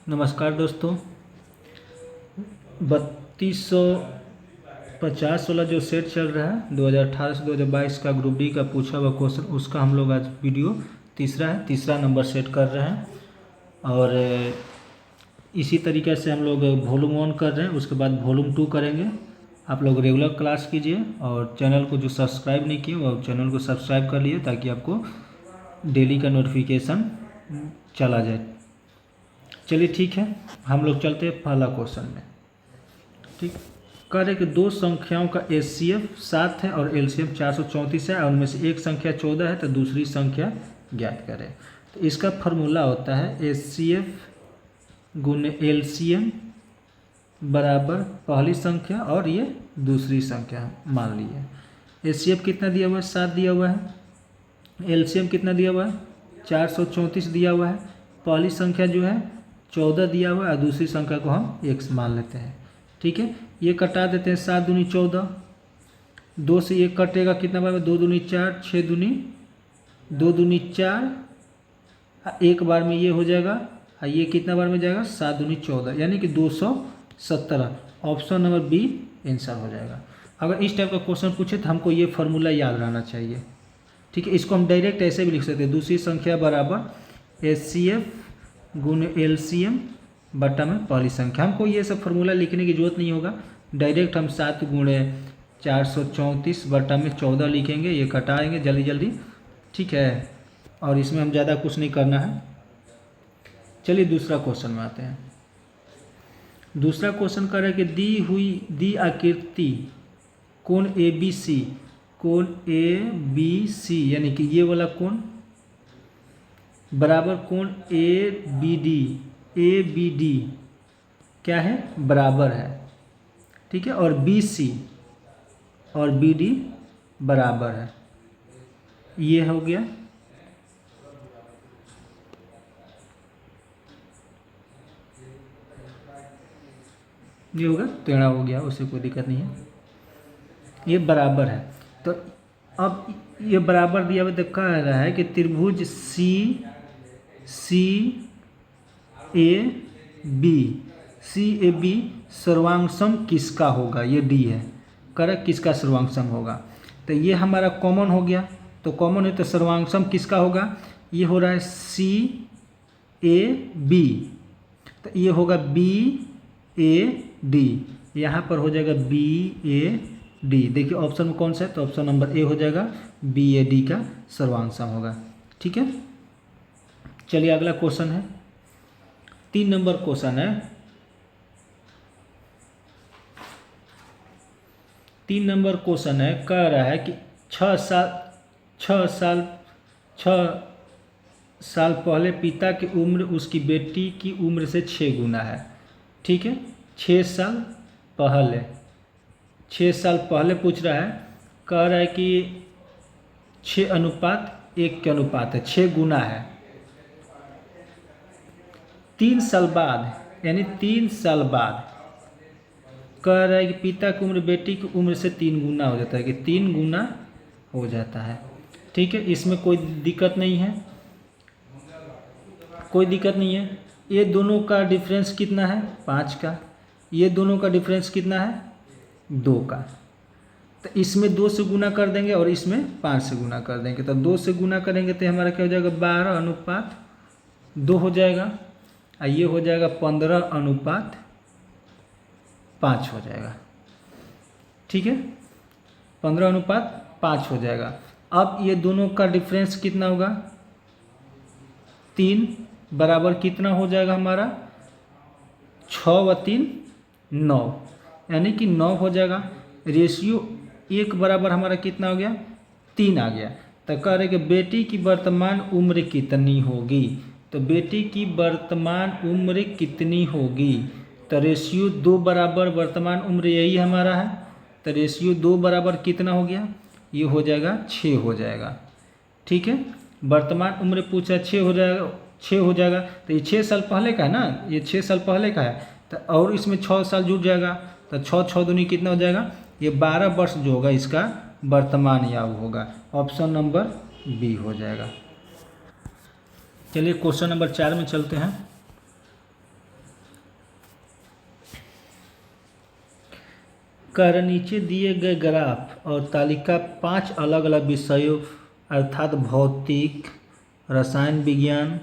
नमस्कार दोस्तों। 3250 वाला जो सेट चल रहा है 2018 से 2022 का ग्रुप डी का पूछा हुआ क्वेश्चन, उसका हम लोग आज वीडियो तीसरा नंबर सेट कर रहे हैं। और इसी तरीके से हम लोग वॉल्यूम 1 कर रहे हैं, उसके बाद वॉल्यूम 2 करेंगे। आप लोग रेगुलर क्लास कीजिए और चैनल को जो सब्सक्राइब नहीं किए वो चैनल को सब्सक्राइब कर लिए ताकि आपको डेली का नोटिफिकेशन चला जाए। चलिए ठीक है, हम लोग चलते हैं पहला क्वेश्चन में। ठीक, कह रहे कि दो संख्याओं का HCF 7 है और LCM 434 है और उनमें से एक संख्या 14 है तो दूसरी संख्या ज्ञात करें। तो इसका फॉर्मूला होता है HCF गुने LCM बराबर पहली संख्या और ये दूसरी संख्या। मान लीजिए HCF कितना दिया हुआ है, 7 दिया हुआ है। LCM कितना दिया हुआ है, 434 दिया हुआ है। पहली संख्या जो है 14 दिया हुआ है और दूसरी संख्या को हम x मान लेते हैं। ठीक है, ये कटा देते हैं। 7 दूनी 14, 2 से 1 कटेगा, कितना बार में 2 दूनी 4, 6 दूनी 2 दूनी 4, एक बार में ये हो जाएगा और ये कितना बार में जाएगा 7 दूनी 14, यानी कि 217। ऑप्शन नंबर बी आंसर हो जाएगा। अगर इस टाइप का क्वेश्चन पूछे तो हमको ये फार्मूला याद रहना चाहिए। ठीक है, इसको हम डायरेक्ट ऐसे भी लिख सकते हैं, दूसरी संख्या बराबर HCF गुने LCM बटा में पहली संख्या। हमको ये सब फार्मूला लिखने की जरूरत नहीं होगा, डायरेक्ट हम 7 गुणे 434 बटा में 14 लिखेंगे, ये कटाएंगे जल्दी जल्दी। ठीक है, और इसमें हम ज़्यादा कुछ नहीं करना है। चलिए दूसरा क्वेश्चन में आते हैं। दूसरा क्वेश्चन कर रहा है कि दी आकृति कोण ABC, कोण ABC यानी कि ये वाला कोण बराबर कोण ABD क्या है, बराबर है। ठीक है, और BC और BD बराबर है। ये हो गया। ये होगा टेढ़ा हो गया, उससे कोई दिक्कत नहीं है, ये बराबर है। तो अब ये बराबर दिया हुआ तो कह रहा है कि त्रिभुज CAB सर्वांगसम किसका होगा, ये D है। कर किसका सर्वांगसम होगा, तो ये हमारा कॉमन हो गया। तो कॉमन है तो सर्वांगसम किसका होगा, ये हो रहा है CAB, तो ये होगा BAD, यहाँ पर हो जाएगा BAD। देखिए ऑप्शन में कौन सा है, तो ऑप्शन नंबर ए हो जाएगा, BAD का सर्वांगसम होगा। ठीक है, चलिए अगला क्वेश्चन है, 3 नंबर क्वेश्चन है। 3 नंबर क्वेश्चन है, कह रहा है कि 6 साल पहले पिता की उम्र उसकी बेटी की उम्र से 6 गुना है। ठीक है, 6 साल पहले पूछ रहा है, कह रहा है कि 6:1 के अनुपात है, 6 गुना है। 3 साल बाद यानी 3 साल बाद कह रहा है कि पिता की उम्र बेटी की उम्र से 3 गुना हो जाता है, कि 3 गुना हो जाता है। ठीक है, इसमें कोई दिक्कत नहीं है, कोई दिक्कत नहीं है। ये दोनों का डिफरेंस कितना है, 5 का। ये दोनों का डिफरेंस कितना है, 2 का। तो इसमें 2 से गुना कर देंगे और इसमें 5 से गुना कर देंगे। तो 2 से गुना करेंगे तो हमारा क्या हो जाएगा, 12:2 हो जाएगा। और ये हो जाएगा 15:5 हो जाएगा। ठीक है, 15:5 हो जाएगा। अब ये दोनों का डिफरेंस कितना होगा, 3 बराबर कितना हो जाएगा हमारा, 6 व 3 9, यानी कि 9 हो जाएगा। रेशियो 1 बराबर हमारा कितना हो गया, 3 आ गया। तो कह रहे कि बेटी की वर्तमान उम्र कितनी होगी, तो बेटी की वर्तमान उम्र कितनी होगी, तो रेशियो 2 बराबर वर्तमान उम्र यही हमारा है। तो रेशियो 2 बराबर कितना हो गया, ये हो जाएगा 6 हो जाएगा। ठीक है, वर्तमान उम्र पूछा 6 हो जाएगा। तो ये 6 साल पहले का है ना, ये 6 साल पहले का है। तो और इसमें 6 साल जुड़ जाएगा, तो 6 दूनी कितना हो जाएगा, ये 12 वर्ष जो होगा इसका वर्तमान आयु होगा। ऑप्शन नंबर बी हो जाएगा। चलिए क्वेश्चन नंबर 4 में चलते हैं। कह रहे नीचे दिए गए ग्राफ और तालिका 5 अलग अलग विषयों अर्थात भौतिक, रसायन विज्ञान,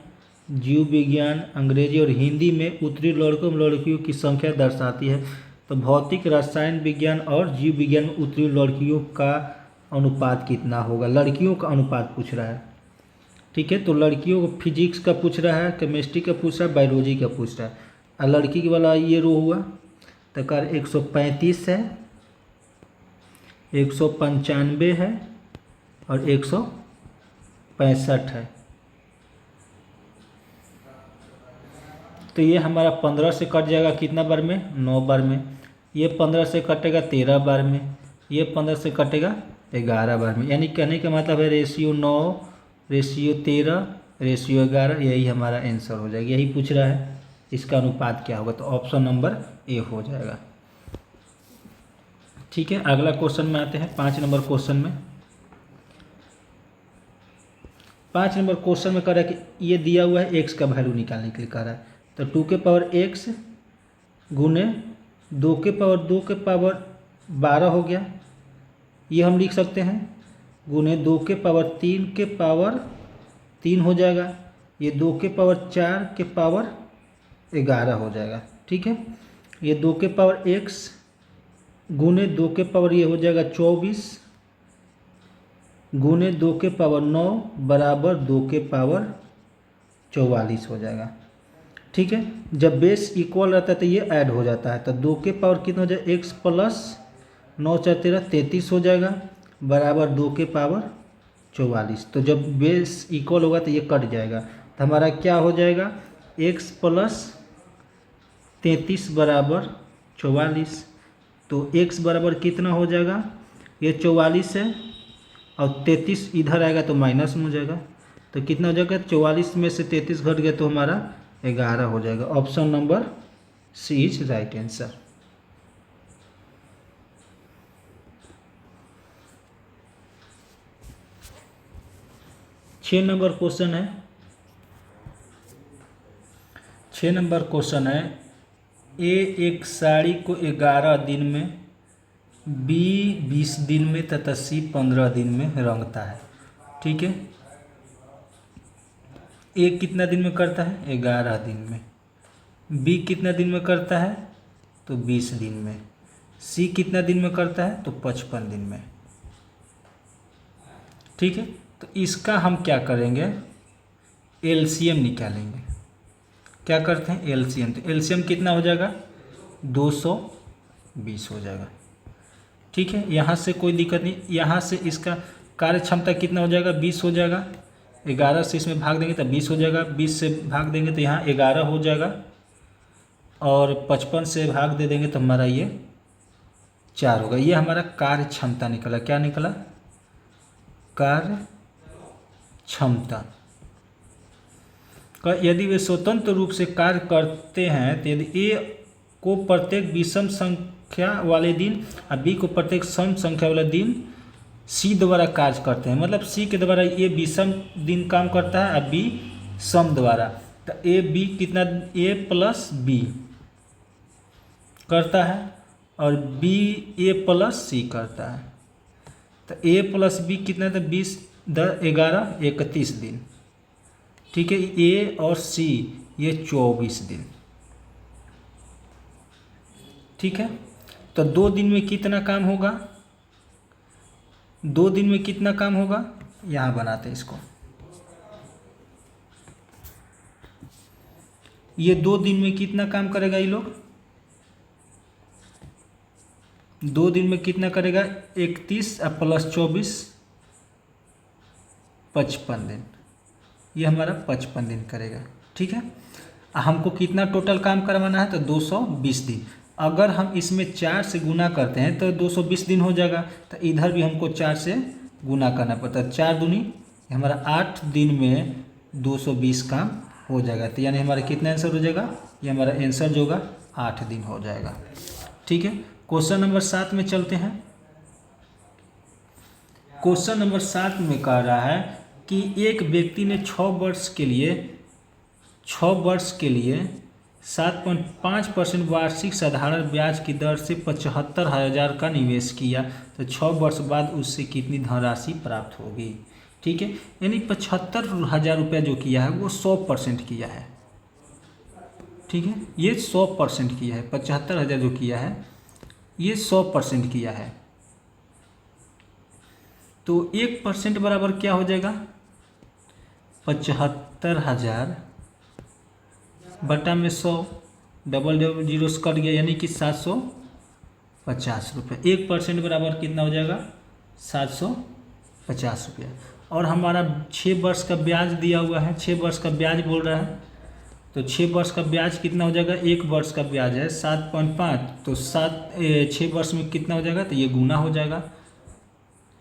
जीव विज्ञान, अंग्रेजी और हिंदी में उत्तरी लड़कों और लड़कियों की संख्या दर्शाती है। तो भौतिक, रसायन विज्ञान और जीव विज्ञान में उत्तरी लड़कियों का अनुपात कितना होगा, लड़कियों का अनुपात पूछ रहा है। ठीक है, तो लड़कियों को फिजिक्स का पूछ रहा है, केमिस्ट्री का पूछ रहा है, बायोलॉजी का पूछ रहा है। और लड़की वाला ये रो हुआ तो कार 135 है, 195 है और 165 है। तो ये हमारा 15 से कट जाएगा कितना बार में, 9 बार में। ये 15 से कटेगा 13 बार में, ये 15 से कटेगा 11 बार में। यानी कहने का मतलब है रेशियो 9, रेशियो 13, रेशियो 11, यही हमारा आंसर हो जाएगा। यही पूछ रहा है इसका अनुपात क्या होगा, तो ऑप्शन नंबर ए हो जाएगा। ठीक है, अगला क्वेश्चन में आते हैं 5 नंबर क्वेश्चन में। 5 नंबर क्वेश्चन में कह रहा है कि ये दिया हुआ है एक्स का वैल्यू निकालने के लिए कह रहा है। तो 2 के पावर x गुने 2 के पावर 2 के पावर 12 हो गया, ये हम लिख सकते हैं, गुने 2 के पावर 3 के पावर 3 हो जाएगा, ये 2 के पावर 4 के पावर 11 हो जाएगा। ठीक है, ये 2 के पावर x गुने 2 के पावर ये हो जाएगा 24 गुने 2 के पावर 9 बराबर 2 के पावर 44 हो जाएगा। ठीक है, जब बेस इक्वल रहता है तो ये ऐड हो जाता है। तो 2 के पावर कितना हो जाएगा, x प्लस 9 4 13 33 हो जाएगा बराबर 2 के पावर 44। तो जब बेस इक्वल होगा तो ये कट जाएगा, तो हमारा क्या हो जाएगा, x प्लस 33 बराबर 44। तो x बराबर कितना हो जाएगा, ये 44 है और 33 इधर आएगा तो माइनस में हो जाएगा। तो कितना हो जाएगा, 44 में से 33 घट गया तो हमारा 11 हो जाएगा। Option number C is right answer. छः नंबर क्वेश्चन है। 6 नंबर क्वेश्चन है, ए एक साड़ी को 11 दिन में, बी 20 दिन में तथा सी 15 दिन में रंगता है। ठीक है, ए कितना दिन में करता है, 11 दिन में, बी कितना दिन में करता है तो 20 दिन में, सी कितना दिन में करता है तो 55 दिन में। ठीक है, तो इसका हम क्या करेंगे, एलसीएम निकालेंगे। क्या करते हैं, एलसीएम। तो एलसीएम कितना हो जाएगा, 220 हो जाएगा। ठीक है, यहाँ से कोई दिक्कत नहीं, यहाँ से इसका कार्य क्षमता कितना हो जाएगा, 20 हो जाएगा। 11 से इसमें भाग देंगे तो 20 हो जाएगा, 20 से भाग देंगे तो यहाँ 11 हो जाएगा और 55 से भाग दे देंगे तो हमारा ये 4 होगा। ये हमारा कार्य क्षमता निकला। क्या निकला, कार्य क्षमता। यदि वे स्वतंत्र रूप से कार्य करते हैं तो यदि ए को प्रत्येक विषम संख्या वाले दिन और बी को प्रत्येक सम संख्या वाले दिन सी द्वारा कार्य करते हैं, मतलब सी के द्वारा ए विषम दिन काम करता है और बी सम द्वारा, तो ए बी कितना, ए प्लस बी करता है और बी ए प्लस सी करता है। तो ए प्लस बी कितना था, 20 11 31 दिन। ठीक है, ए और सी ये 24 दिन। ठीक है, तो 2 दिन में कितना काम होगा, 2 दिन में कितना काम होगा, यहाँ बनाते हैं इसको। ये 2 दिन में कितना काम करेगा ये लोग, 2 दिन में कितना करेगा, 31 प्लस 24 55 दिन। ये हमारा 55 दिन करेगा। ठीक है, हमको कितना टोटल काम करवाना है तो 220 दिन। अगर हम इसमें 4 से गुना करते हैं तो 220 दिन हो जाएगा, तो इधर भी हमको 4 से गुना करना पड़ता है। 4 दूनी हमारा 8 दिन में 220 काम हो जाएगा। तो यानी हमारा कितना आंसर हो जाएगा, ये हमारा आंसर जो होगा 8 दिन हो जाएगा। ठीक है, क्वेश्चन नंबर 7 में चलते हैं। क्वेश्चन नंबर 7 में कह रहा है कि एक व्यक्ति ने 6 वर्ष के लिए 7.5% वार्षिक साधारण ब्याज की दर से 75,000 का निवेश किया तो 6 वर्ष बाद उससे कितनी धनराशि प्राप्त होगी। ठीक है, यानी 75,000 रुपया जो किया है वो 100% किया है। ठीक है, ये 100% किया है। 75,000 जो किया है ये 100% किया है। तो 1% बराबर क्या हो जाएगा, 75,000 बटा में 100, डबल डबल जीरो से कट गया यानी कि 750 रुपये। 1% बराबर कितना हो जाएगा, 750 रुपया। और हमारा 6 वर्ष का ब्याज दिया हुआ है, 6 वर्ष का ब्याज बोल रहा है, तो 6 वर्ष का ब्याज कितना हो जाएगा, 1 वर्ष का ब्याज है 7.5, तो 6 वर्ष में कितना हो जाएगा, तो ये गुना हो जाएगा।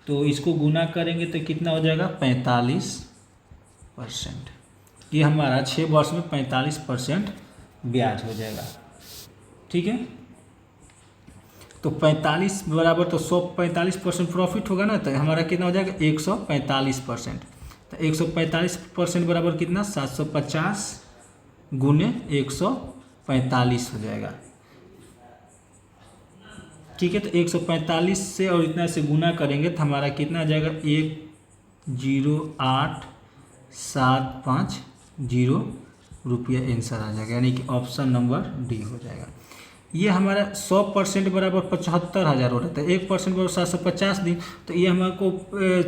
तो इसको गुना करेंगे तो कितना हो जाएगा, 45%। ये हमारा 6 वर्ष में 45% ब्याज हो जाएगा। ठीक है, तो 45 बराबर तो 145% प्रॉफिट होगा ना, तो हमारा कितना हो जाएगा, 145%। तो 145% बराबर कितना, 750 गुने 145 हो जाएगा। ठीक है, तो 145 से और इतना से गुना करेंगे तो हमारा कितना आ जाएगा, 108,750 रुपया आंसर आ जाएगा, यानी कि ऑप्शन नंबर डी हो जाएगा। ये हमारा 100% बराबर 75,000 हो रहा था, 1% बराबर 750 दिन, तो ये हमको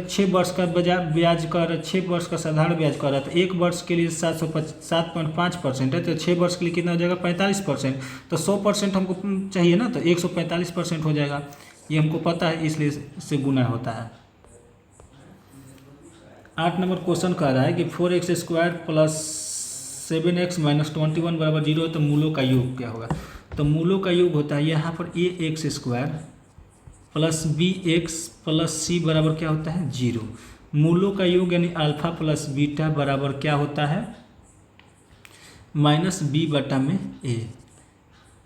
6 वर्ष का ब्याज कर, 6 वर्ष का साधारण ब्याज कर रहा था। 1 वर्ष के लिए 7.5% है, तो 6 वर्ष के लिए कितना हो जाएगा, 45%। तो 100% हमको चाहिए ना, तो 145% हो जाएगा। ये हमको पता है, इसलिए इससे गुना होता है। 8 नंबर क्वेश्चन कह रहा है कि 4x² प्लस 7x माइनस 21 बराबर 0 है, तो मूलों का योग क्या होगा। तो मूलों का योग होता है यहाँ पर ax² plus bx plus c बराबर क्या होता है, 0। मूलों का योग यानी अल्फा प्लस बीटा बराबर क्या होता है, -b बटा में a।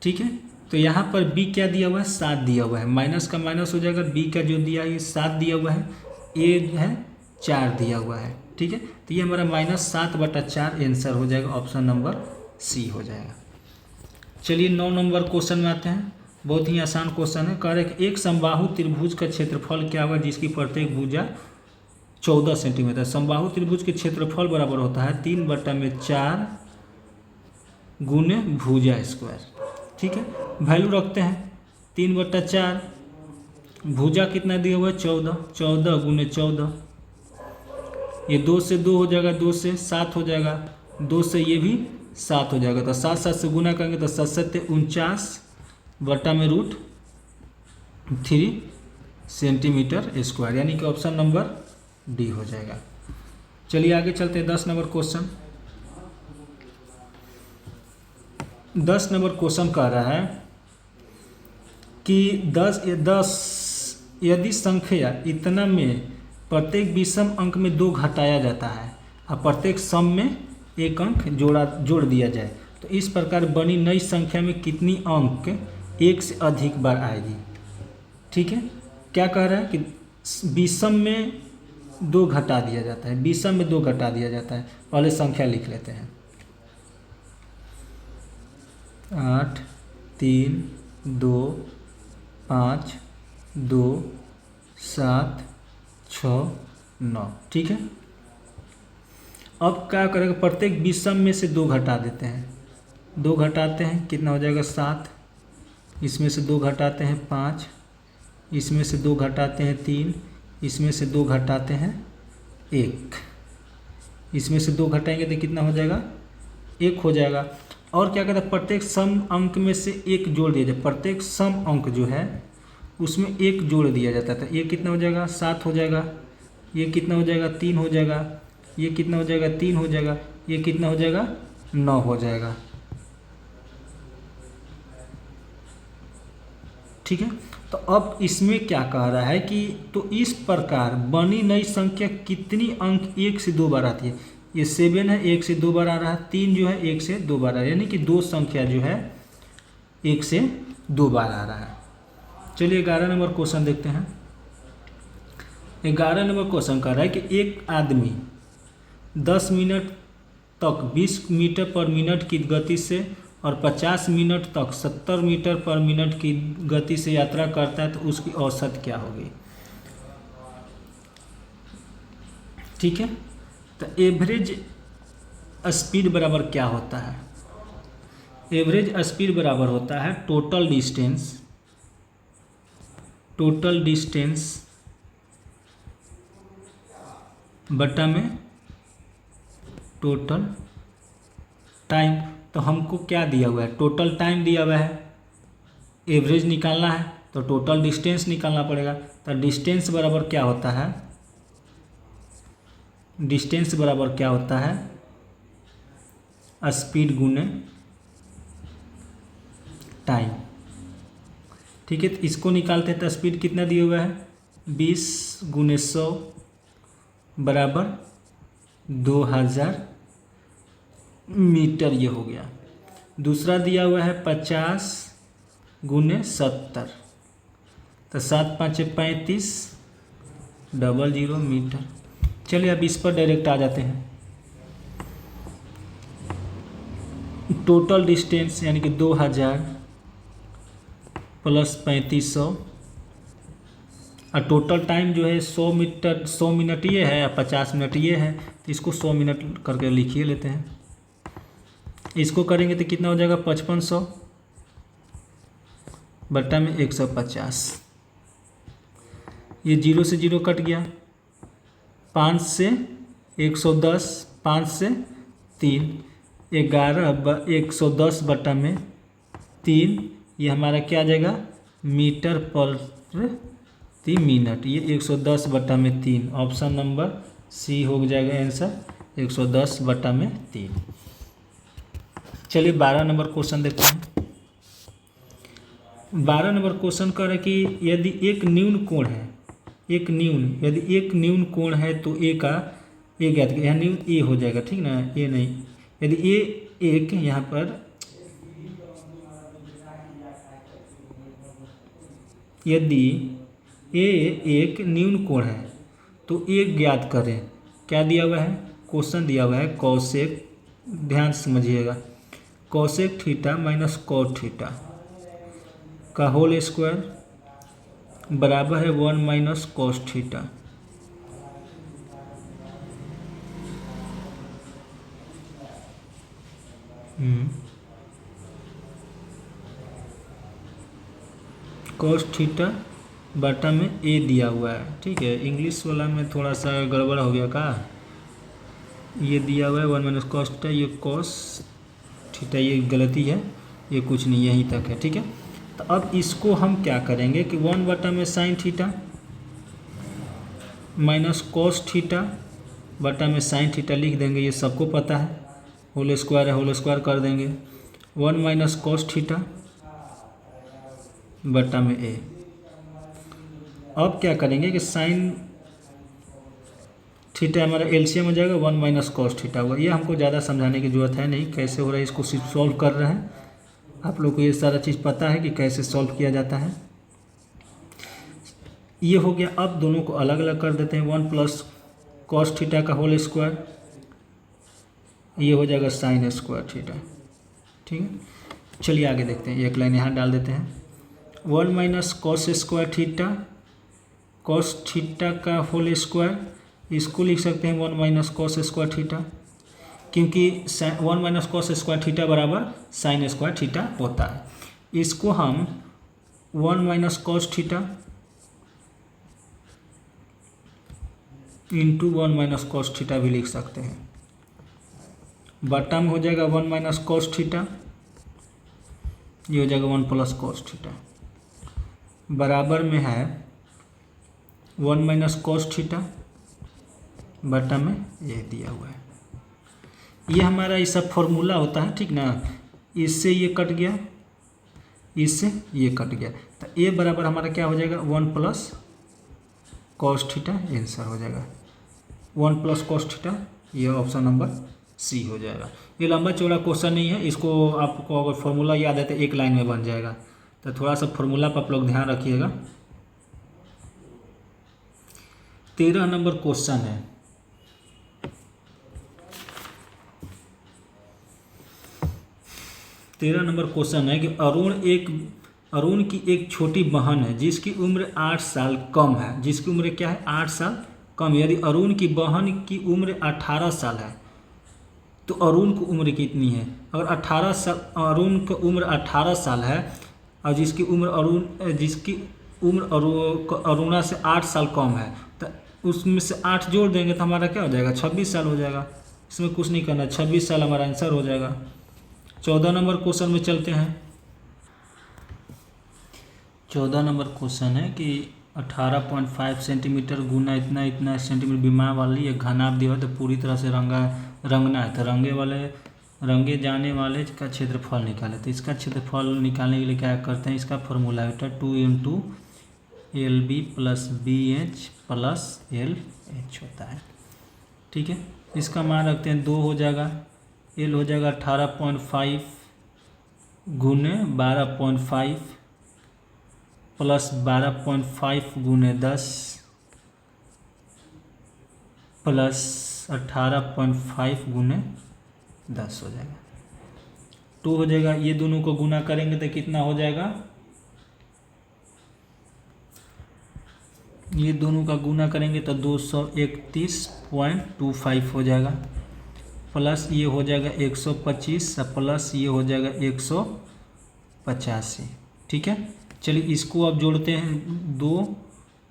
ठीक है, तो यहाँ पर b क्या दिया हुआ है, 7 दिया हुआ है, माइनस का माइनस हो जाएगा, b का जो दिया है ये 7 दिया हुआ है, a है 4 दिया हुआ है। ठीक है, तो ये हमारा -7 बटा 4 आंसर हो जाएगा, ऑप्शन नंबर सी हो जाएगा। चलिए 9 नंबर क्वेश्चन में आते हैं। बहुत ही आसान क्वेश्चन है। कह रहे कि एक समबाहु त्रिभुज का क्षेत्रफल क्या होगा जिसकी प्रत्येक भुजा 14 सेंटीमीटर। समबाहु त्रिभुज के क्षेत्रफल बराबर होता है 3 बटा में 4 गुने भुजा स्क्वायर। ठीक है, वैल्यू रखते हैं 3 बटा 4, भुजा कितना दिया हुआ है, 14, 14 गुने 14, ये 2 से 2 हो जाएगा, 2 से 7 हो जाएगा, 2 से ये भी 7 हो जाएगा, तो 7 7 से गुना करेंगे तो 7 7 49 बटा में √3 सेंटीमीटर स्क्वायर, यानी कि ऑप्शन नंबर डी हो जाएगा। चलिए आगे चलते हैं 10 नंबर क्वेश्चन। 10 नंबर क्वेश्चन कह रहा है कि 10 यदि संख्या इतना में प्रत्येक विषम अंक में 2 घटाया जाता है और प्रत्येक सम में 1 अंक जोड़ दिया जाए तो इस प्रकार बनी नई संख्या में कितनी अंक 1 से अधिक बार आएगी। ठीक है, क्या कह रहा है कि विषम में 2 घटा दिया जाता है, विषम में 2 घटा दिया जाता है। पहले संख्या लिख लेते हैं, 8 3 2 5 2 7 6 9। ठीक है, अब क्या करेंगे, प्रत्येक विषम में से 2 घटा देते हैं, 2 घटाते हैं कितना हो जाएगा 7, इसमें से 2 घटाते हैं 5, इसमें से 2 घटाते हैं 3, इसमें से 2 घटाते हैं 1, इसमें से 2 घटाएंगे तो कितना हो जाएगा 1 हो जाएगा। और क्या कहते हैं, प्रत्येक सम अंक में से 1 जोड़ दिया जाए, प्रत्येक सम अंक जो है उसमें 1 जोड़ दिया जाता है, तो ये कितना हो जाएगा 7 हो जाएगा, ये कितना हो जाएगा 3 हो जाएगा, ये कितना हो जाएगा 3 हो जाएगा, ये कितना हो जाएगा 9 हो जाएगा। ठीक है, तो अब इसमें क्या कह रहा है कि तो इस प्रकार बनी नई संख्या कितनी अंक 1 से 2 बार आती है। ये 7 है 1 से 2 बार आ रहा है, 3 जो है 1 से 2 बार आ रहा है, यानी कि 2 संख्या जो है 1 से 2 बार आ रहा है। चलिए 11 नंबर क्वेश्चन देखते हैं। 11 नंबर क्वेश्चन कह रहा है कि एक आदमी 10 मिनट तक 20 मीटर पर मिनट की गति से और 50 मिनट तक 70 मीटर पर मिनट की गति से यात्रा करता है तो उसकी औसत क्या होगी। ठीक है, तो एवरेज स्पीड बराबर क्या होता है। एवरेज स्पीड बराबर होता है टोटल डिस्टेंस बटा में टोटल टाइम। तो हमको क्या दिया हुआ है, टोटल टाइम दिया हुआ है, एवरेज निकालना है तो टोटल डिस्टेंस निकालना पड़ेगा। तो डिस्टेंस बराबर क्या होता है, डिस्टेंस बराबर क्या होता है, स्पीड गुने टाइम। ठीक है, तो इसको निकालते हैं तो स्पीड कितना दिया हुआ है 20 गुने 100 बराबर 2000 मीटर, ये हो गया। दूसरा दिया हुआ है 50 गुने 70, तो 7 5 35 00 मीटर। चलिए अब इस पर डायरेक्ट आ जाते हैं। टोटल डिस्टेंस यानी कि 2000 प्लस 3500 और टोटल टाइम जो है 100 मीटर 100 मिनट ये है और 50 मिनट ये है, तो इसको 100 मिनट करके लिखिए लेते हैं। इसको करेंगे तो कितना हो जाएगा 5500 बट्टा में 150। ये 0 से 0 कट गया, 5 से 110, 5 से 3 11 110 बट्टा में 3, ये हमारा क्या आ जाएगा मीटर प्रति मिनट। ये 110 बट्टा में 3, ऑप्शन नंबर सी हो जाएगा आंसर, 110 बट्टा में 3। चलिए 12 नंबर क्वेश्चन देखते हैं। 12 नंबर क्वेश्चन कह रहा है कि यदि एक न्यून कोण है, यदि एक न्यून कोण है तो ए का ए ज्ञात करें। यहाँ न्यून ए हो जाएगा, ठीक ना, ए नहीं। यदि ए एक यहाँ पर यदि ए एक न्यून कोण है तो ए ज्ञात करें। क्या दिया हुआ है, क्वेश्चन दिया हुआ है कॉसेक, ध्यान से समझिएगा, cosec theta minus cot theta का होल स्क्वायर बराबर है 1 minus cos theta. Cos theta बटा में ए दिया हुआ है। ठीक है, इंग्लिश वाला में थोड़ा सा गड़बड़ हो गया का, ये दिया हुआ है 1 माइनस कॉस थीटा, ये कॉस थीटा, ये गलती है, ये कुछ नहीं, यहीं तक है। ठीक है, तो अब इसको हम क्या करेंगे कि 1 बटा में sine theta minus cos theta बटा में साइन थीटा लिख देंगे, ये सबको पता है, होल स्क्वायर है, होल स्क्वायर कर देंगे। 1 माइनस कॉस थीटा बटा में ए। अब क्या करेंगे कि साइन थीटा हमारा एलसीएम हो जाएगा, 1 माइनस कॉस थीटा होगा। ये हमको ज़्यादा समझाने की ज़रूरत है नहीं, कैसे हो रहा है इसको सिर्फ सॉल्व कर रहे हैं। आप लोग को ये सारा चीज़ पता है कि कैसे सॉल्व किया जाता है। ये हो गया। अब दोनों को अलग अलग कर देते हैं, 1 प्लस कॉस थीटा का होल स्क्वायर, ये हो जाएगा साइन स्क्वायर थीटा। ठीक है, चलिए आगे देखते हैं, एक लाइन यहाँ डाल देते हैं। 1 minus cos square theta, cos theta का होल स्क्वायर, इसको लिख सकते हैं 1 माइनस कॉस स्क्वायर थीटा, क्योंकि 1 माइनस कॉस स्क्वायर थीटा बराबर साइन स्क्वायर थीटा होता है। इसको हम 1 minus cos theta into 1 minus cos theta भी लिख सकते हैं। बटा में हो जाएगा 1 माइनस कॉस थीटा, ये हो जाएगा 1 प्लस कॉस थीटा, बराबर में है 1 माइनस कॉस थीटा बटा में ये दिया हुआ है। ये हमारा ये सब फॉर्मूला होता है, ठीक ना। इससे ये कट गया, इससे ये कट गया, तो ए बराबर हमारा क्या हो जाएगा 1 प्लस कॉस थीटा, आंसर हो जाएगा 1 प्लस कॉस थीटा, ये ऑप्शन नंबर सी हो जाएगा। ये लंबा चौड़ा क्वेश्चन नहीं है, इसको आपको अगर फॉर्मूला याद है तो एक लाइन में बन जाएगा, तो थोड़ा सा फॉर्मूला पर आप लोग ध्यान रखिएगा। 13 नंबर क्वेश्चन है। 13 नंबर क्वेश्चन है कि अरुण की एक छोटी बहन है जिसकी उम्र 8 साल कम है। जिसकी उम्र क्या है? 8 साल कम। यदि अरुण की बहन की उम्र 18 साल है तो अरुण की उम्र कितनी है? अगर 18 साल अरुण की उम्र 18 साल है और जिसकी उम्र अरुणा से 8 साल कम है तो उसमें से 8 जोड़ देंगे तो हमारा क्या हो जाएगा? 26 साल हो जाएगा। इसमें कुछ नहीं करना, 26 साल हमारा आंसर हो जाएगा। 14 नंबर क्वेश्चन में चलते हैं। 14 नंबर क्वेश्चन है कि 18.5 सेंटीमीटर गुना इतना इतना सेंटीमीटर विमा वाली एक घनाभ दीवार तो पूरी तरह से रंगना है। तो रंगे जाने वाले का क्षेत्रफल निकाले। तो इसका क्षेत्रफल निकालने के लिए क्या करते हैं? इसका फॉर्मूला होता है 2 × LB + BH + LH होता है। ठीक है, इसका मान रखते हैं 2 हो जाएगा। L हो जाएगा 18.5 गुने 12.5 प्लस 12.5 गुने 10 प्लस 18.5 गुने 10 हो जाएगा। 2 हो जाएगा। ये दोनों को गुना करेंगे तो कितना हो जाएगा? ये दोनों का गुना करेंगे तो 231.25 हो जाएगा। प्लस ये हो जाएगा 125 प्लस ये हो जाएगा 185। ठीक है, चलिए इसको अब जोड़ते हैं। 2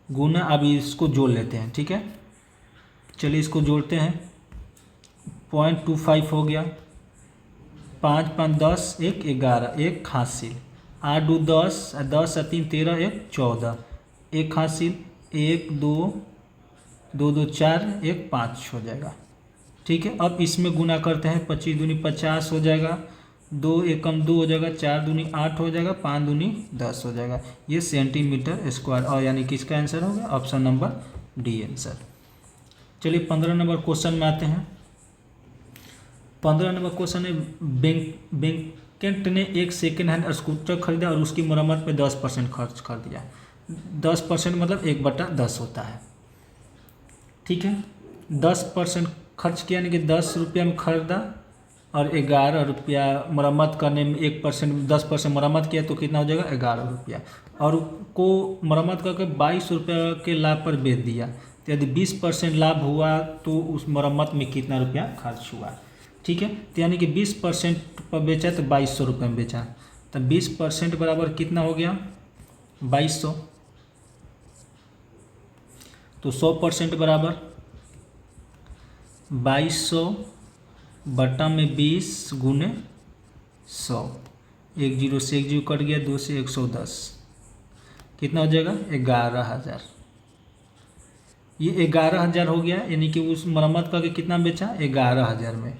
गुना, अब इसको जोड़ लेते हैं। ठीक है, चलिए इसको जोड़ते हैं। 0.25 हो गया। 5 × 5 = 10, 1 = 11, 1 हासिल। 8 × 2 = 10, 10 × 3 = 13, 1 = 14, 1 हासिल। 1 2 2 2 4, 1 5 हो जाएगा। ठीक है, अब इसमें गुना करते हैं। 25 दूनी 50 हो जाएगा। 2 एकम 2 हो जाएगा। 4 दूनी 8 हो जाएगा। 5 दूनी 10 हो जाएगा। ये सेंटीमीटर स्क्वायर, और यानी कि इसका आंसर हो गया ऑप्शन नंबर डी आंसर। चलिए 15 नंबर क्वेश्चन में आते हैं। 15 नंबर क्वेश्चन है बेंकेट ने एक सेकेंड हैंड स्कूटर खरीदा और उसकी मरम्मत पे 10% खर्च कर दिया। 10% मतलब 1/10 होता है। ठीक है, 10% खर्च किया, यानी कि 10 रुपया में खरीदा और 11 रुपया मरम्मत करने में 10% मरम्मत किया तो कितना हो जाएगा? 11 रुपया। और को मरम्मत करके 22 रुपया के लाभ पर बेच दिया। तो यदि 20% लाभ हुआ तो उस मरम्मत में कितना रुपया खर्च हुआ? ठीक है, तो यानी कि 20% पर बेचा तो 2200 रुपये में बेचा। तो 20% बराबर कितना हो गया? 2200। तो 100% बराबर 2200 बटा में 20 गुने 100। 1 0 से 1 0 कट गया। 2 से 110 कितना हो जाएगा? 11,000। ये 11,000 हो गया, यानी कि उस मरम्मत करके कितना बेचा? 11,000 में।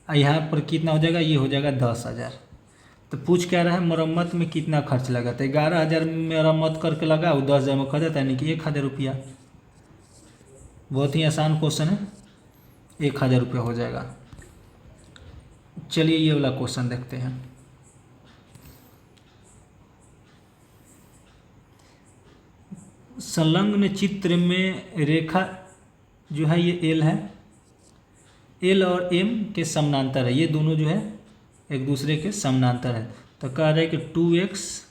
यहाँ पर कितना हो जाएगा? ये हो जाएगा 10,000। तो पूछ क्या रहा है? मरम्मत में कितना खर्च लगा? तो 11,000 में मरम्मत करके लगा और 10,000 में खर्चा था, यानी कि 1,000 रुपया। बहुत ही आसान क्वेश्चन है, 1,000 रुपया हो जाएगा। चलिए ये वाला क्वेश्चन देखते हैं। संलग्न चित्र में रेखा जो है ये एल है, एल और एम के समानांतर है। ये दोनों जो है एक दूसरे के समानांतर है। तो कह रहे हैं कि 2x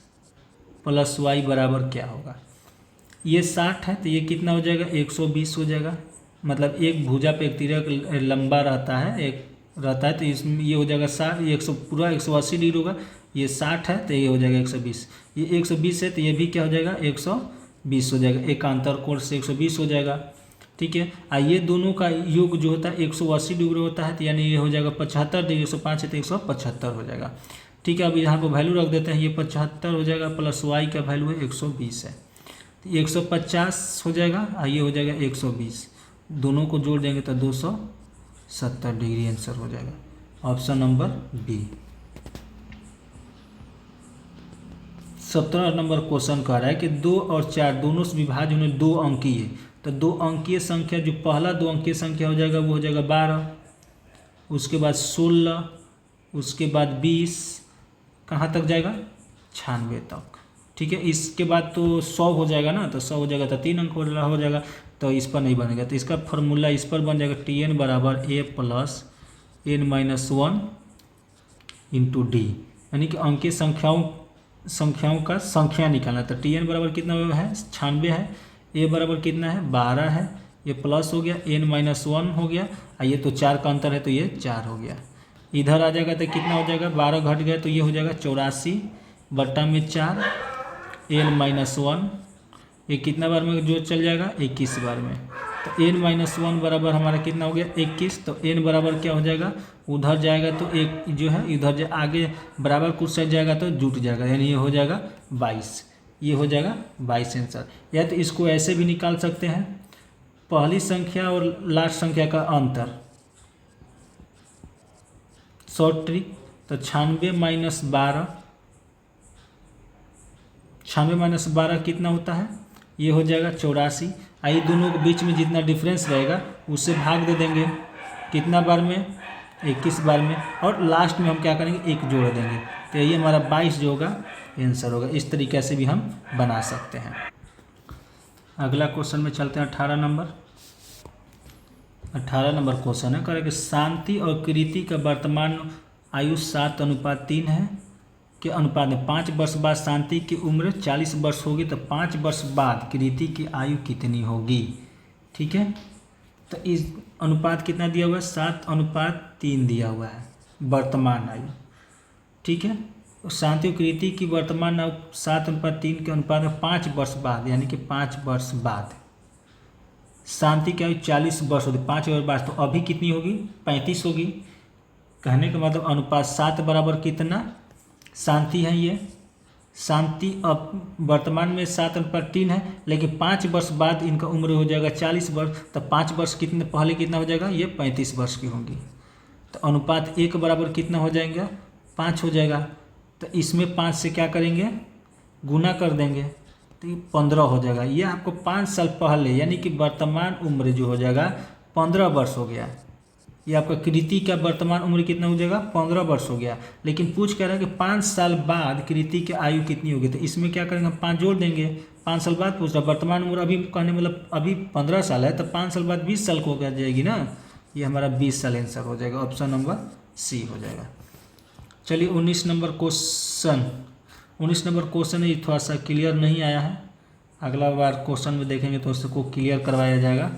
+ y बराबर क्या होगा? ये 60 है तो ये कितना हो जाएगा? 120 हो जाएगा। मतलब एक भुजा पे एक तिरक लंबा रहता है, तो इसमें ये हो जाएगा 60। ये 100 पूरा 180 डिग्री होगा। ये 60 है तो ये हो जाएगा 120। ये 120 है तो ये भी क्या हो जाएगा? 120 हो जाएगा। एकांतर कोण से 120 हो जाएगा। ठीक है, ये दोनों का योग जो होता है 180 डिग्री होता है, तो यानी ये हो जाएगा 75 डिग्री। 105 है तो 175 हो जाएगा। ठीक है, अब यहाँ को वैल्यू रख देते हैं। ये 75 हो जाएगा प्लस y का वैल्यू है 120 है, तो 150 हो जाएगा और ये हो जाएगा 120। दोनों को जोड़ देंगे तो 270 डिग्री आंसर हो जाएगा। Option number B. 17 number question कह रहा है कि 2 और 4 दोनों से विभाज्य होने 2 अंकीय। तो 2 अंकीय संख्या, जो पहला 2 अंकीय संख्या हो जाएगा वो हो जाएगा 12, उसके बाद 16, उसके बाद 20, कहाँ तक जाएगा? 96 तक। ठीक है, इसके बाद तो 100 हो जाएगा ना, तो 100 हो जाएगा तो 3 अंक हो जाएगा, तो इस पर नहीं बनेगा। तो इसका फॉर्मूला इस पर बन जाएगा Tn = a + n - 1 × d। यानी कि अंकीय संख्याओं का संख्या निकालना। तो Tn बराबर कितना है 96 है, A बराबर कितना है 12 है, ये प्लस हो गया, n-1 हो गया, ये तो 4 का अंतर है तो ये 4 हो गया। इधर आ जाएगा तो कितना हो जाएगा 12 घट गया तो ये हो जाएगा 84 बट्टा में 4 n-1, ये कितना बार में जो चल जाएगा 21 बार में। तो n-1 बराबर हमारा कितना हो गया 21। तो n बराबर क्या हो जाएगा, उधर जाएगा तो एक जो है इधर आगे बराबर कुछ साइड जाएगा तो जुट जाएगा, यानी ये हो जाएगा 22, ये हो जाएगा 22 आंसर। या तो इसको ऐसे भी निकाल सकते हैं, पहली संख्या और लास्ट संख्या का अंतर, शॉर्ट ट्रिक। तो 96 माइनस 12 कितना होता है, ये हो जाएगा 84। आई दोनों के बीच में जितना डिफरेंस रहेगा उससे भाग दे देंगे, कितना बार में 21 बार में, और लास्ट में हम क्या करेंगे 1 जोड़ देंगे, तो ये हमारा 22 जो होगा आंसर होगा। इस तरीके से भी हम बना सकते हैं। अगला क्वेश्चन में चलते हैं 18 नंबर क्वेश्चन है, करेंगे शांति और कृति का वर्तमान आयु 7:3 है के अनुपात में 5 वर्ष बाद शांति की उम्र 40 वर्ष होगी, तो 5 वर्ष बाद कृति की आयु कितनी होगी। ठीक है, तो इस अनुपात कितना दिया हुआ है 7:3 दिया हुआ है वर्तमान आयु। ठीक है, शांति और कृति की वर्तमान आयु 7:3 के अनुपात में 5 वर्ष बाद, यानी कि 5 वर्ष बाद शांति की आयु 40 वर्ष होगी, 5 वर्ष बाद तो अभी कितनी होगी 35 होगी। कहने का मतलब अनुपात 7 बराबर कितना शांति है, ये शांति अब वर्तमान में 7:3 है, लेकिन 5 वर्ष बाद इनका उम्र हो जाएगा 40 वर्ष, तो 5 वर्ष कितने पहले कितना हो जाएगा, ये 35 वर्ष की होंगी। तो अनुपात 1 बराबर कितना हो जाएगा 5 हो जाएगा। तो इसमें 5 से क्या करेंगे गुना कर देंगे तो ये 15 हो जाएगा। ये आपको 5 साल पहले यानी कि वर्तमान उम्र जो हो जाएगा 15 वर्ष हो गया। ये आपका कृति का वर्तमान उम्र कितना हो जाएगा 15 वर्ष हो गया। लेकिन पूछ कह रहा है कि 5 साल बाद कृति की आयु कितनी होगी, तो इसमें क्या करेंगे हम 5 जोड़ देंगे। 5 साल बाद पूछ रहा वर्तमान उम्र अभी कहने मतलब अभी 15 साल है, तो 5 साल बाद 20 साल को हो जाएगी ना, ये हमारा 20 साल आंसर हो जाएगा, ऑप्शन नंबर सी हो जाएगा। चलिए 19 नंबर क्वेश्चन है, थोड़ा सा क्लियर नहीं आया है, अगला बार क्वेश्चन में देखेंगे तो उसको क्लियर करवाया जाएगा।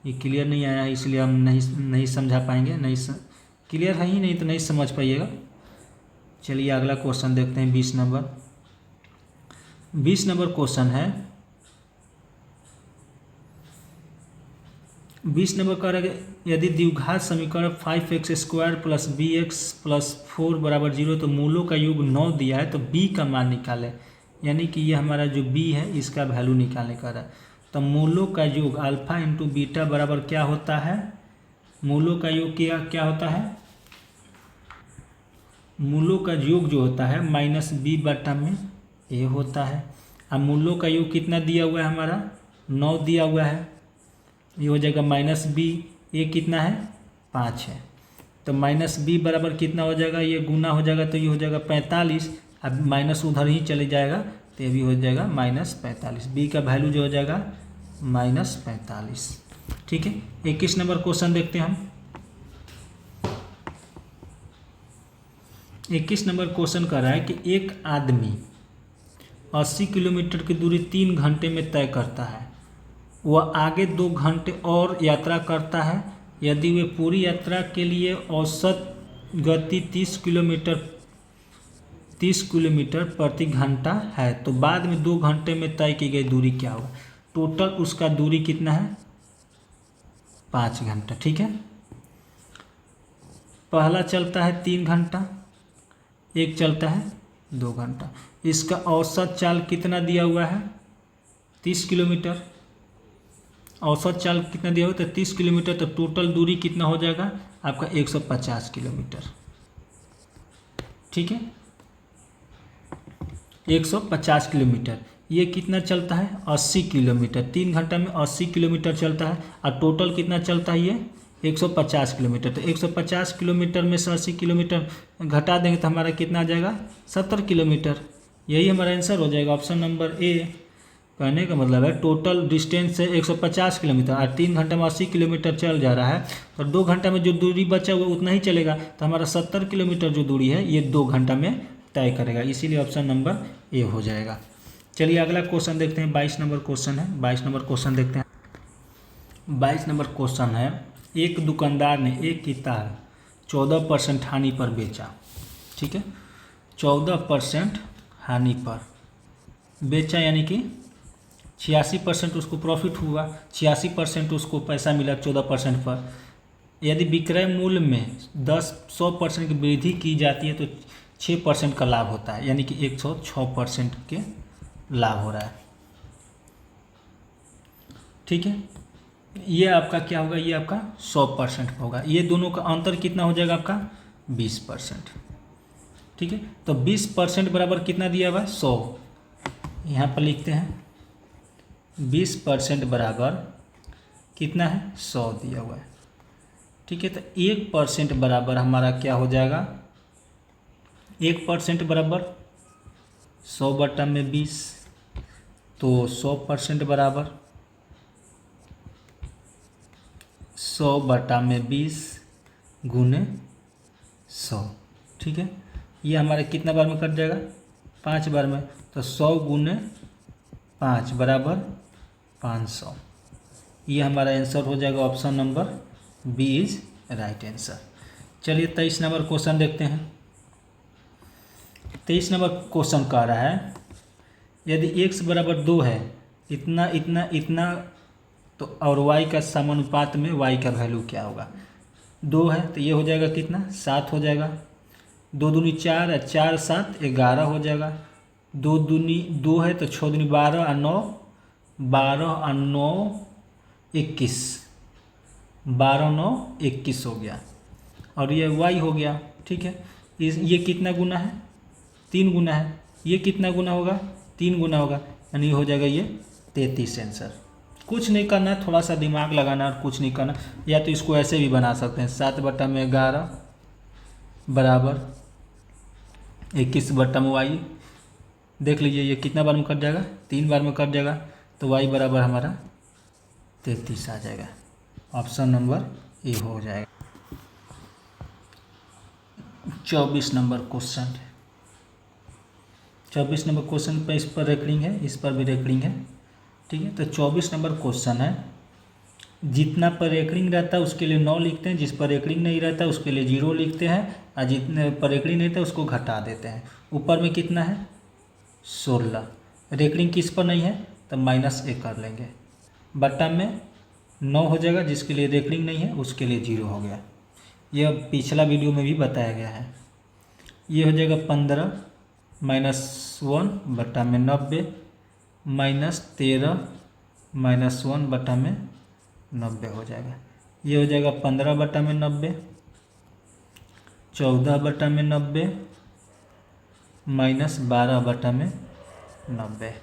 ये क्लियर नहीं आया है इसलिए हम नहीं समझा पाएंगे, क्लियर है ही नहीं तो नहीं समझ पाइएगा। चलिए अगला क्वेश्चन देखते हैं 20 नंबर क्वेश्चन है। 20 नंबर कह रहा है यदि द्विघात समीकरण 5x² + bx + 4 = 0 तो मूलों का योग 9 दिया है, तो b का मान निकालें। यानी कि ये हमारा जो b है इसका वैल्यू निकालने का रहा है। तो मूलों का योग अल्फा इंटू बीटा बराबर क्या होता है, मूलों का योग क्या होता है, मूलों का योग जो होता है -b/a होता है। अब मूलों का योग कितना दिया हुआ है हमारा 9 दिया हुआ है, ये हो जाएगा -b, ये कितना है 5 है, तो -b बराबर कितना हो जाएगा, ये गुना हो जाएगा तो ये हो जाएगा 45। अब माइनस उधर ही चले जाएगा तो ये भी हो जाएगा -45, b का वैल्यू जो हो जाएगा -45। ठीक है, 21 नंबर क्वेश्चन देखते हैं हम। 21 नंबर क्वेश्चन कर रहा है कि एक आदमी 80 किलोमीटर की दूरी 3 घंटे में तय करता है, वह आगे 2 घंटे और यात्रा करता है। यदि वे पूरी यात्रा के लिए औसत गति 30 किलोमीटर प्रति घंटा है, तो बाद में 2 घंटे में तय की गई दूरी क्या होगा। टोटल उसका दूरी कितना है 5 घंटा। ठीक है, पहला चलता है 3 घंटा, एक चलता है 2 घंटा। इसका औसत चाल कितना दिया हुआ है 30 किलोमीटर, औसत चाल कितना दिया हुआ है तो 30 किलोमीटर, तो टोटल दूरी कितना हो जाएगा आपका 150 किलोमीटर। ठीक है, 150 किलोमीटर। ये कितना चलता है 80 किलोमीटर, 3 घंटा में 80 किलोमीटर चलता है, और टोटल कितना चलता है ये 150 किलोमीटर। तो 150 किलोमीटर में से 80 किलोमीटर घटा देंगे तो हमारा कितना आ जाएगा 70 किलोमीटर। यही हमारा आंसर हो जाएगा, ऑप्शन नंबर ए। कहने का मतलब है टोटल डिस्टेंस है 150 किलोमीटर और 3 घंटे में 80 किलोमीटर चल जा रहा है, तो 2 घंटा में जो दूरी बचा हुआ उतना ही चलेगा, तो हमारा 70 किलोमीटर जो दूरी है ये 2 घंटा में तय करेगा, इसीलिए ऑप्शन नंबर ए हो जाएगा। चलिए अगला क्वेश्चन देखते हैं, 22 नंबर क्वेश्चन है। 22 नंबर क्वेश्चन देखते हैं। 22 नंबर क्वेश्चन है, एक दुकानदार ने एक किताब 14% हानि पर बेचा। ठीक है, 14% हानि पर बेचा, यानी कि 86% उसको प्रॉफिट हुआ, 86% उसको पैसा मिला 14% पर। यदि विक्रय मूल्य में 100% की वृद्धि की जाती है तो 6% का लाभ होता है, यानी कि 106% के लाभ हो रहा है। ठीक है, ये आपका क्या होगा, ये आपका 100% होगा। ये दोनों का अंतर कितना हो जाएगा आपका 20%। ठीक है, तो 20% बराबर कितना दिया हुआ है 100, यहाँ पर लिखते हैं 20% बराबर कितना है 100 दिया हुआ है। ठीक है, तो 1% बराबर हमारा क्या हो जाएगा, 1% बराबर 100/20, तो 100% बराबर 100/20 गुने 100। ठीक है, ये हमारे कितना बार में कट जाएगा, 5 बार में, तो 100 गुने 5 बराबर 500। ये हमारा आंसर हो जाएगा, option number B is right answer. चलिए 23 नंबर क्वेश्चन देखते हैं। 23 नंबर क्वेश्चन कह रहा है, यदि x बराबर 2 है, इतना इतना इतना, तो और y का समानुपात में y का वैल्यू क्या होगा। 2 है तो ये हो जाएगा कितना 7 हो जाएगा, 2 दूनी 4 है, 4 7 11 हो जाएगा, 2 दूनी 2 है तो 6 दूनी 12 और 9 12 और 9 21, 12 9 21 हो गया, और ये y हो गया। ठीक है, ये कितना गुना है 3 गुना है, ये कितना गुना होगा 3 गुना होगा, यानी हो जाएगा ये 33 आंसर। कुछ नहीं करना, थोड़ा सा दिमाग लगाना और कुछ नहीं करना, या तो इसको ऐसे भी बना सकते हैं 7/11 बराबर 21/y। देख लीजिए ये कितना बार में कट जाएगा, 3 बार में कट जाएगा, तो y बराबर हमारा 33 आ जाएगा, ऑप्शन नंबर ए हो जाएगा। 24 नंबर क्वेश्चन, 24 नंबर क्वेश्चन पर इस पर रेकरिंग है, इस पर भी रेकरिंग है। ठीक है, तो 24 नंबर क्वेश्चन है, जितना पर रेकरिंग रहता है उसके लिए 9 लिखते हैं, जिस पर रेकरिंग नहीं रहता है उसके लिए 0 लिखते हैं, और जितने पर रेकरिंग नहीं रहता उसको घटा देते हैं। ऊपर में कितना है 16, रेकरिंग किस पर नहीं है तो -1 कर लेंगे, बट्टा में 9 हो जाएगा, जिसके लिए रेकरिंग नहीं है उसके लिए 0 हो गया। यह पिछला वीडियो में भी बताया गया है। ये हो जाएगा 15 -1 बट्टा में 90 -13 -1 बटा में 90 हो जाएगा। ये हो जाएगा 15 बटा में 90, 14 बटा में 90 -12 बटा में 90।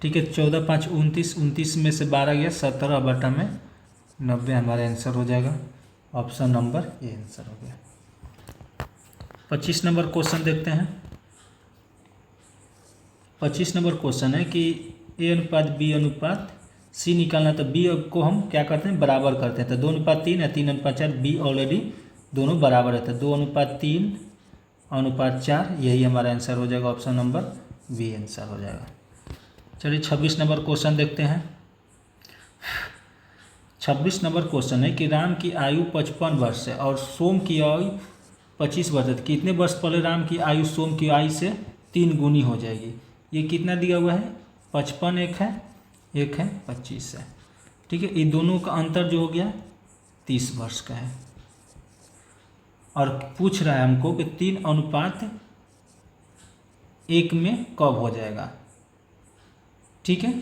ठीक है, 14 5 29, 29 में से 12 गया, 17 बटा में 90 हमारा आंसर हो जाएगा, ऑप्शन नंबर ए आंसर हो गया। 25 नंबर क्वेश्चन देखते हैं। 25 नंबर क्वेश्चन है कि ए अनुपात बी अनुपात सी निकालना, तो बी को हम क्या करते हैं बराबर करते हैं, तो 2:3 या 3:4, बी ऑलरेडी दोनों बराबर रहते हैं, 2:3:4, यही हमारा आंसर हो जाएगा, ऑप्शन नंबर बी आंसर हो जाएगा। चलिए 26 नंबर क्वेश्चन देखते हैं। 26 नंबर क्वेश्चन है कि राम की आयु 55 वर्ष है और सोम की आयु 25 वर्ष है, कितने वर्ष पहले राम की आयु सोम की आयु से 3 गुनी हो जाएगी। ये कितना दिया हुआ है 55 एक है 25 है। ठीक है, ये दोनों का अंतर जो हो गया 30 वर्ष का है, और पूछ रहा है हमको कि 3:1 में कब हो जाएगा। ठीक है,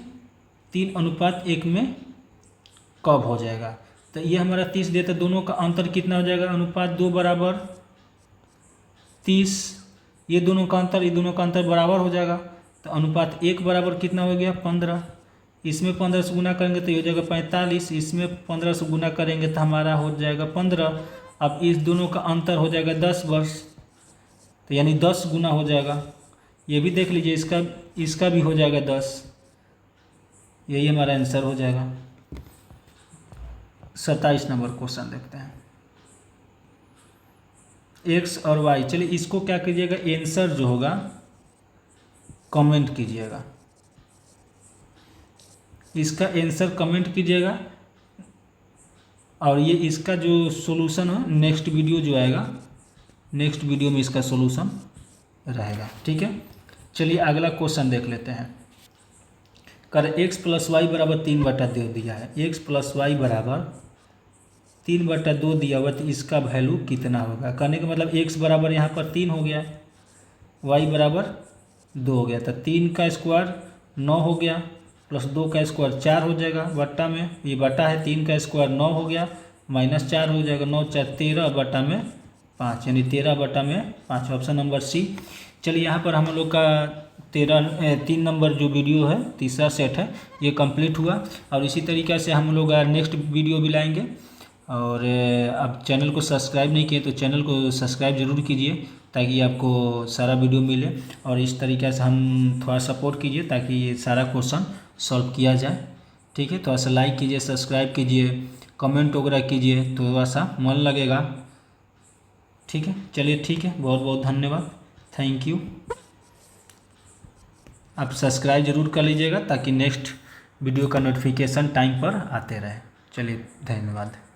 3:1 में कब हो जाएगा, तो ये हमारा 30 देता, दोनों का अंतर कितना हो जाएगा, अनुपात 2 बराबर 30, ये दोनों का अंतर बराबर हो जाएगा, तो अनुपात 1 बराबर कितना हो गया 15, इसमें 15 से गुना करेंगे तो ये हो जाएगा 45, इसमें 15 से गुना करेंगे तो हमारा हो जाएगा 15। अब इस दोनों का अंतर हो जाएगा 10 वर्ष, तो यानी 10 गुना हो जाएगा। ये भी देख लीजिए, इसका भी हो जाएगा 10, यही हमारा आंसर हो जाएगा। 27 नंबर क्वेश्चन देखते हैं। एक्स और वाई। चलिए इसको क्या कीजिएगा, आंसर जो होगा कमेंट कीजिएगा, इसका आंसर कमेंट कीजिएगा। और ये इसका जो सॉल्यूशन है नेक्स्ट वीडियो जो आएगा, नेक्स्ट वीडियो में इसका सॉल्यूशन रहेगा। ठीक है, चलिए अगला क्वेश्चन देख लेते हैं। कर एक्स प्लस वाई बराबर 3/2 दिया है, एक्स प्लस वाई बराबर 3/2 दिया हुआ, तो इसका वैल्यू कितना होगा। कहने का मतलब एक्स बराबर यहाँ पर 3 हो गया, वाई बराबर 2 हो गया, तो 3 का स्क्वायर 9 हो गया, प्लस 2 का स्क्वायर 4 हो जाएगा, बट्टा में ये बट्टा है, 3 का स्क्वायर 9 हो गया, -4 हो जाएगा, 9 4 13 बट्टा में 5, यानी 13/5, ऑप्शन नंबर सी। चलिए यहाँ पर हम लोग का 3 नंबर जो वीडियो है, तीसरा सेट है, ये कंप्लीट हुआ। और इसी तरीक़े से हम लोग नेक्स्ट वीडियो भी लाएंगे। और अब चैनल को सब्सक्राइब नहीं किए तो चैनल को सब्सक्राइब ज़रूर कीजिए, ताकि आपको सारा वीडियो मिले। और इस तरीक़े से हम थोड़ा सपोर्ट कीजिए ताकि ये सारा क्वेश्चन सॉल्व किया जाए। ठीक है, थोड़ा सा लाइक कीजिए, सब्सक्राइब कीजिए, कमेंट वगैरह कीजिए, तो थोड़ा सा मन लगेगा। ठीक है, चलिए ठीक है, बहुत बहुत धन्यवाद, थैंक यू। आप सब्सक्राइब ज़रूर कर लीजिएगा ताकि नेक्स्ट वीडियो का नोटिफिकेशन टाइम पर आते रहे। चलिए धन्यवाद।